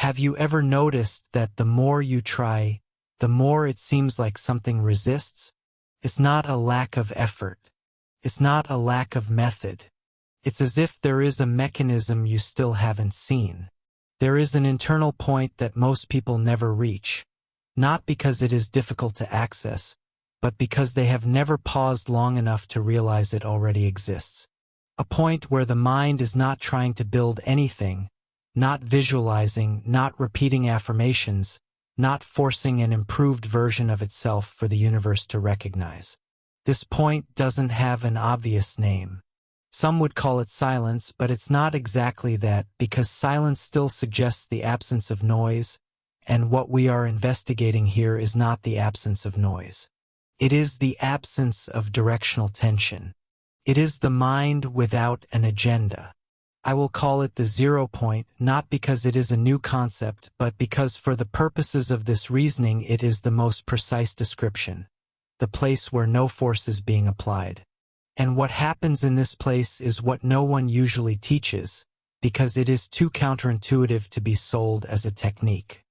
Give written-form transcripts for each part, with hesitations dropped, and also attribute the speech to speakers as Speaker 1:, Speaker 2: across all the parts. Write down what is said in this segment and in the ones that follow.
Speaker 1: Have you ever noticed that the more you try, the more it seems like something resists? It's not a lack of effort. It's not a lack of method. It's as if there is a mechanism you still haven't seen. There is an internal point that most people never reach, not because it is difficult to access, but because they have never paused long enough to realize it already exists. A point where the mind is not trying to build anything, not visualizing, not repeating affirmations, not forcing an improved version of itself for the universe to recognize. This point doesn't have an obvious name. Some would call it silence, but it's not exactly that, because silence still suggests the absence of noise, and what we are investigating here is not the absence of noise. It is the absence of directional tension. It is the mind without an agenda. I will call it the 0 point, not because it is a new concept, but because for the purposes of this reasoning it is the most precise description, the place where no force is being applied. And what happens in this place is what no one usually teaches, because it is too counterintuitive to be sold as a technique.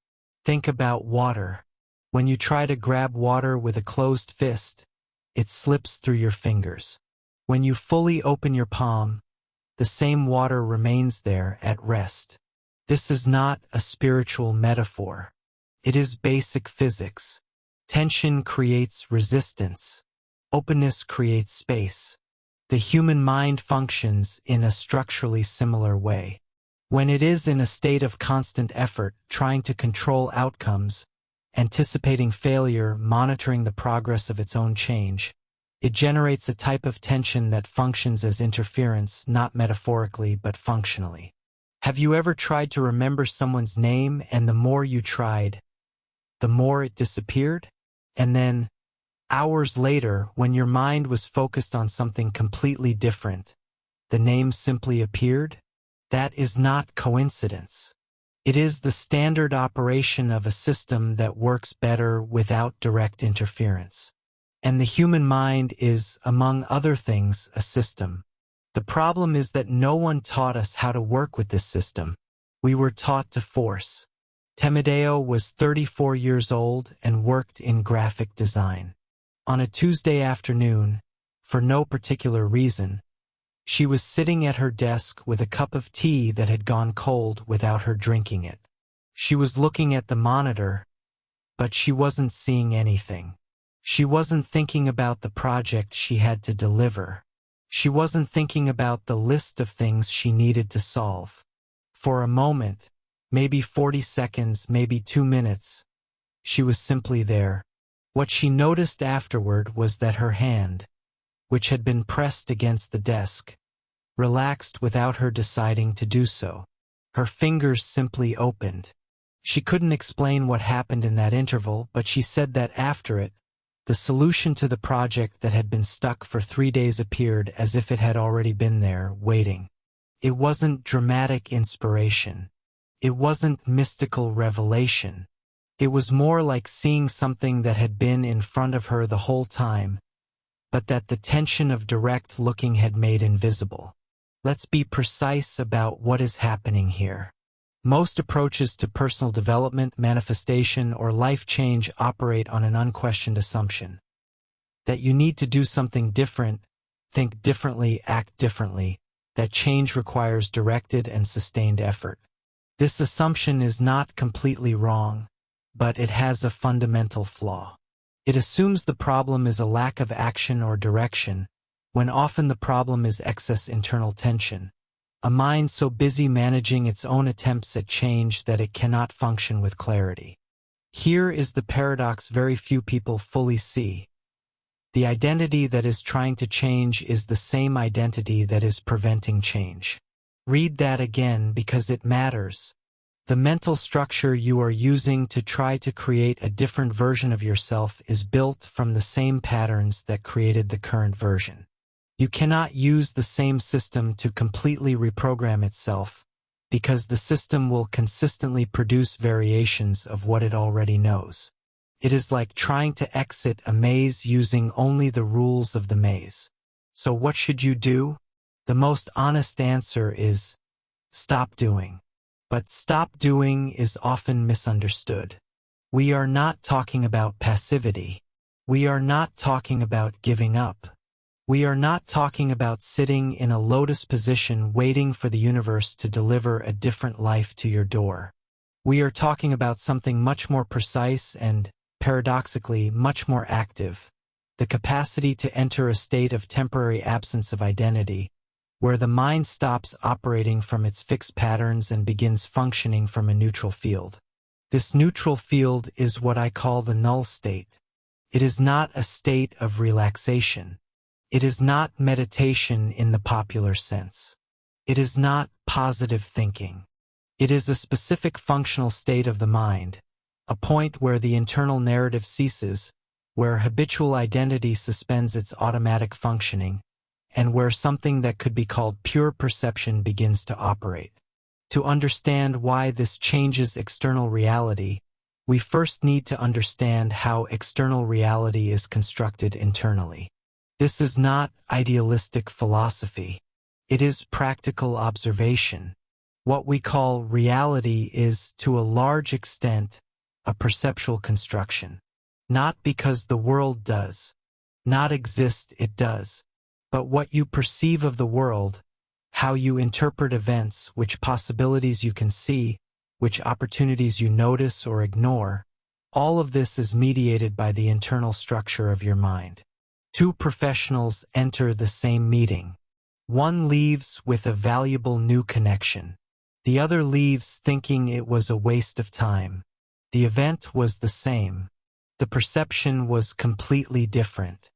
Speaker 1: Think about water. When you try to grab water with a closed fist, it slips through your fingers. When you fully open your palm, the same water remains there at rest. This is not a spiritual metaphor. It is basic physics. Tension creates resistance. Openness creates space. The human mind functions in a structurally similar way. When it is in a state of constant effort, trying to control outcomes, anticipating failure, monitoring the progress of its own change, it generates a type of tension that functions as interference, not metaphorically but functionally. Have you ever tried to remember someone's name, and the more you tried, the more it disappeared? And then, hours later, when your mind was focused on something completely different, the name simply appeared? That is not coincidence. It is the standard operation of a system that works better without direct interference. And the human mind is, among other things, a system. The problem is that no one taught us how to work with this system. We were taught to force. Temideo was 34 years old and worked in graphic design. On a Tuesday afternoon, for no particular reason, she was sitting at her desk with a cup of tea that had gone cold without her drinking it. She was looking at the monitor, but she wasn't seeing anything. She wasn't thinking about the project she had to deliver. She wasn't thinking about the list of things she needed to solve. For a moment, maybe 40 seconds, maybe 2 minutes, she was simply there. What she noticed afterward was that her hand, which had been pressed against the desk, relaxed without her deciding to do so. Her fingers simply opened. She couldn't explain what happened in that interval, but she said that after it, the solution to the project that had been stuck for 3 days appeared as if it had already been there, waiting. It wasn't dramatic inspiration. It wasn't mystical revelation. It was more like seeing something that had been in front of her the whole time, but that the tension of direct looking had made invisible. Let's be precise about what is happening here. Most approaches to personal development, manifestation, or life change operate on an unquestioned assumption that you need to do something different, think differently, act differently, that change requires directed and sustained effort. This assumption is not completely wrong, but it has a fundamental flaw. It assumes the problem is a lack of action or direction, when often the problem is excess internal tension. A mind so busy managing its own attempts at change that it cannot function with clarity. Here is the paradox very few people fully see. The identity that is trying to change is the same identity that is preventing change. Read that again because it matters. The mental structure you are using to try to create a different version of yourself is built from the same patterns that created the current version. You cannot use the same system to completely reprogram itself, because the system will consistently produce variations of what it already knows. It is like trying to exit a maze using only the rules of the maze. So what should you do? The most honest answer is, stop doing. But stop doing is often misunderstood. We are not talking about passivity. We are not talking about giving up. We are not talking about sitting in a lotus position waiting for the universe to deliver a different life to your door. We are talking about something much more precise and, paradoxically, much more active. The capacity to enter a state of temporary absence of identity, where the mind stops operating from its fixed patterns and begins functioning from a neutral field. This neutral field is what I call the null state. It is not a state of relaxation. It is not meditation in the popular sense. It is not positive thinking. It is a specific functional state of the mind, a point where the internal narrative ceases, where habitual identity suspends its automatic functioning, and where something that could be called pure perception begins to operate. To understand why this changes external reality, we first need to understand how external reality is constructed internally. This is not idealistic philosophy. It is practical observation. What we call reality is, to a large extent, a perceptual construction. Not because the world does not exist, it does. But what you perceive of the world, how you interpret events, which possibilities you can see, which opportunities you notice or ignore, all of this is mediated by the internal structure of your mind. Two professionals enter the same meeting. One leaves with a valuable new connection. The other leaves thinking it was a waste of time. The event was the same. The perception was completely different.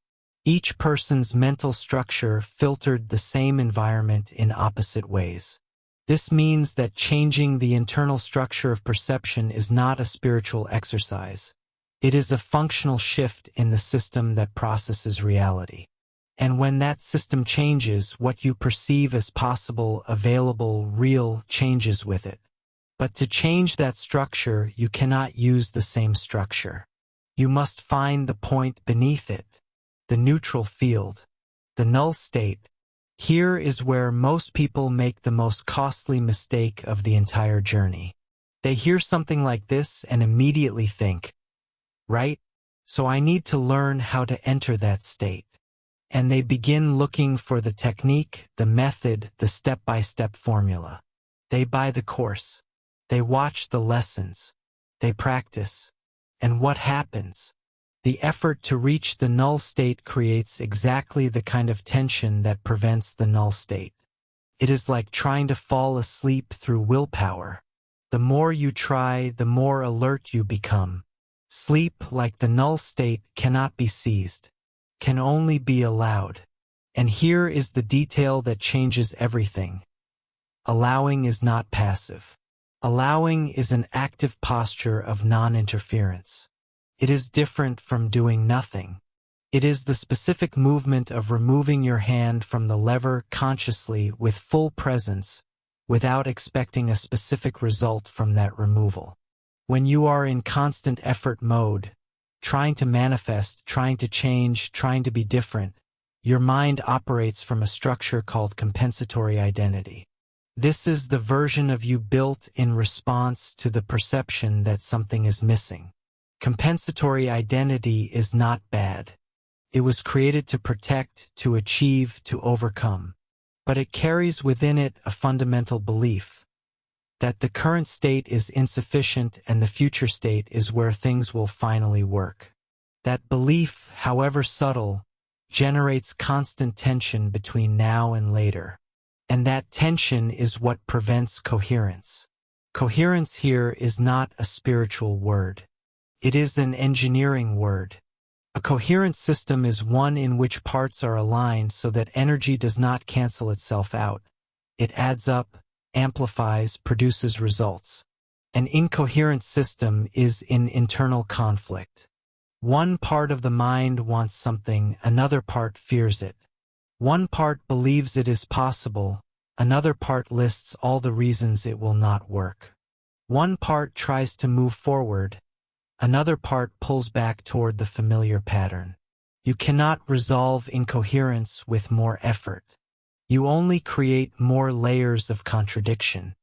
Speaker 1: Each person's mental structure filtered the same environment in opposite ways. This means that changing the internal structure of perception is not a spiritual exercise. It is a functional shift in the system that processes reality. And when that system changes, what you perceive as possible, available, real, changes with it. But to change that structure, you cannot use the same structure. You must find the point beneath it, the neutral field, the null state. Here is where most people make the most costly mistake of the entire journey. They hear something like this and immediately think, right? So I need to learn how to enter that state. And they begin looking for the technique, the method, the step-by-step formula. They buy the course. They watch the lessons. They practice. And what happens? The effort to reach the null state creates exactly the kind of tension that prevents the null state. It is like trying to fall asleep through willpower. The more you try, the more alert you become. Sleep, like the null state, cannot be seized, can only be allowed. And here is the detail that changes everything. Allowing is not passive. Allowing is an active posture of non-interference. It is different from doing nothing. It is the specific movement of removing your hand from the lever consciously with full presence, without expecting a specific result from that removal. When you are in constant effort mode, trying to manifest, trying to change, trying to be different, your mind operates from a structure called compensatory identity. This is the version of you built in response to the perception that something is missing. Compensatory identity is not bad. It was created to protect, to achieve, to overcome. But it carries within it a fundamental belief that the current state is insufficient and the future state is where things will finally work. That belief, however subtle, generates constant tension between now and later. And that tension is what prevents coherence. Coherence here is not a spiritual word. It is an engineering word. A coherent system is one in which parts are aligned so that energy does not cancel itself out. It adds up, amplifies, produces results. An incoherent system is in internal conflict. One part of the mind wants something, another part fears it. One part believes it is possible, another part lists all the reasons it will not work. One part tries to move forward, another part pulls back toward the familiar pattern. You cannot resolve incoherence with more effort. You only create more layers of contradiction.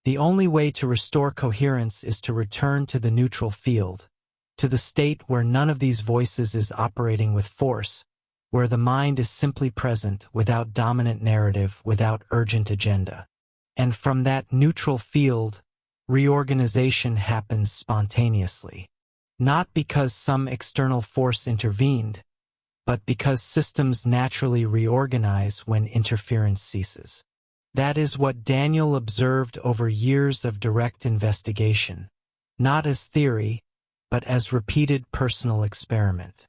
Speaker 1: The only way to restore coherence is to return to the neutral field, to the state where none of these voices is operating with force, where the mind is simply present, without dominant narrative, without urgent agenda. And from that neutral field, reorganization happens spontaneously. Not because some external force intervened, but because systems naturally reorganize when interference ceases. That is what Daniel observed over years of direct investigation, not as theory, but as repeated personal experiment.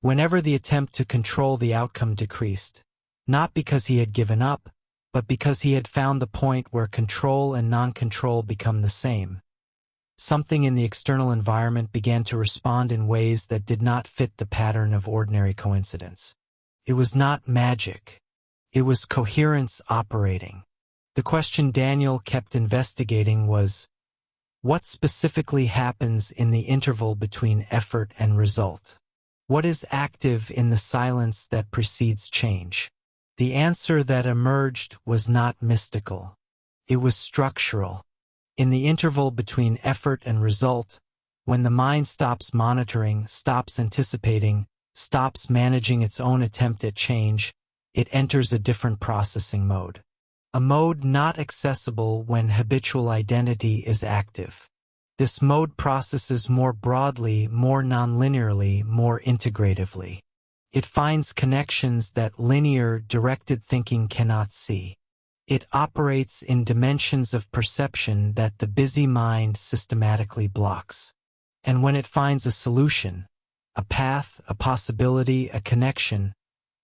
Speaker 1: Whenever the attempt to control the outcome decreased, not because he had given up, but because he had found the point where control and non-control become the same, something in the external environment began to respond in ways that did not fit the pattern of ordinary coincidence. It was not magic. It was coherence operating. The question Daniel kept investigating was, what specifically happens in the interval between effort and result? What is active in the silence that precedes change? The answer that emerged was not mystical. It was structural. In the interval between effort and result, when the mind stops monitoring, stops anticipating, stops managing its own attempt at change, it enters a different processing mode. A mode not accessible when habitual identity is active. This mode processes more broadly, more nonlinearly, more integratively. It finds connections that linear, directed thinking cannot see. It operates in dimensions of perception that the busy mind systematically blocks. And when it finds a solution, a path, a possibility, a connection,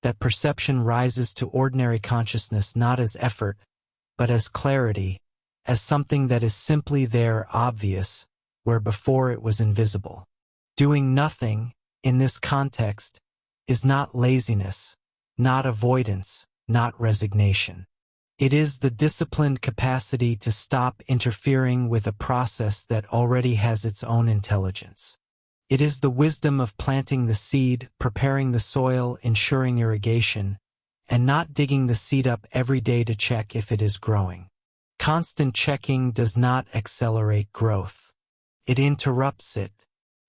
Speaker 1: that perception rises to ordinary consciousness not as effort, but as clarity, as something that is simply there, obvious, where before it was invisible. Doing nothing, in this context, is not laziness, not avoidance, not resignation. It is the disciplined capacity to stop interfering with a process that already has its own intelligence. It is the wisdom of planting the seed, preparing the soil, ensuring irrigation, and not digging the seed up every day to check if it is growing. Constant checking does not accelerate growth. It interrupts it.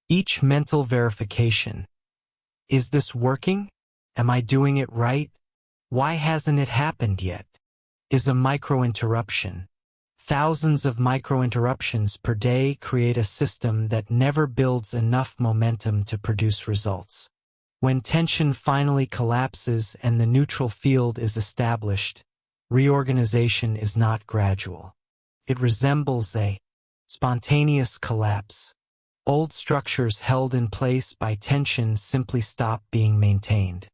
Speaker 1: Each mental verification. Is this working? Am I doing it right? Why hasn't it happened yet? Is a micro-interruption. Thousands of micro-interruptions per day create a system that never builds enough momentum to produce results. When tension finally collapses and the neutral field is established, reorganization is not gradual. It resembles a spontaneous collapse. Old structures held in place by tension simply stop being maintained.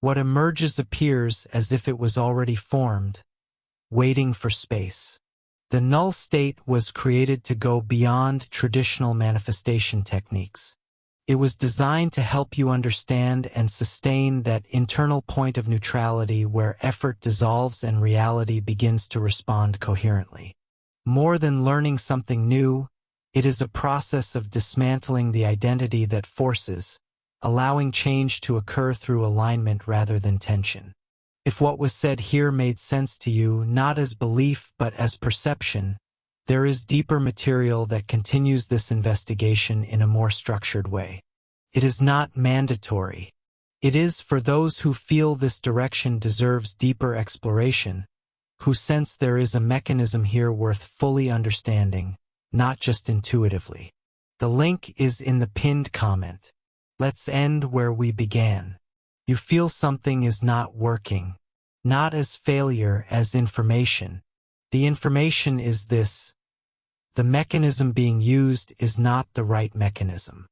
Speaker 1: What emerges appears as if it was already formed, waiting for space. The null state was created to go beyond traditional manifestation techniques. It was designed to help you understand and sustain that internal point of neutrality where effort dissolves and reality begins to respond coherently. More than learning something new, it is a process of dismantling the identity that forces, allowing change to occur through alignment rather than tension. If what was said here made sense to you, not as belief but as perception, there is deeper material that continues this investigation in a more structured way. It is not mandatory. It is for those who feel this direction deserves deeper exploration, who sense there is a mechanism here worth fully understanding, not just intuitively. The link is in the pinned comment. Let's end where we began. You feel something is not working, not as failure, as information. The information is this. The mechanism being used is not the right mechanism.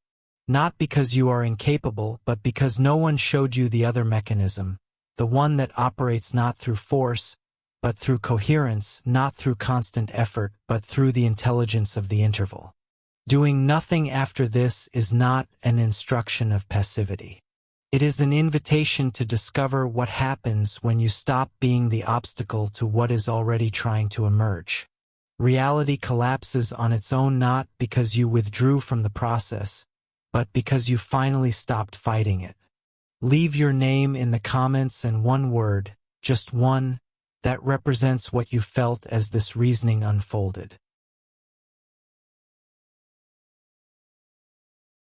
Speaker 1: Not because you are incapable, but because no one showed you the other mechanism, the one that operates not through force, but through coherence, not through constant effort, but through the intelligence of the interval. Doing nothing after this is not an instruction of passivity. It is an invitation to discover what happens when you stop being the obstacle to what is already trying to emerge. Reality collapses on its own not because you withdrew from the process, but because you finally stopped fighting it. Leave your name in the comments and one word, just one, that represents what you felt as this reasoning unfolded.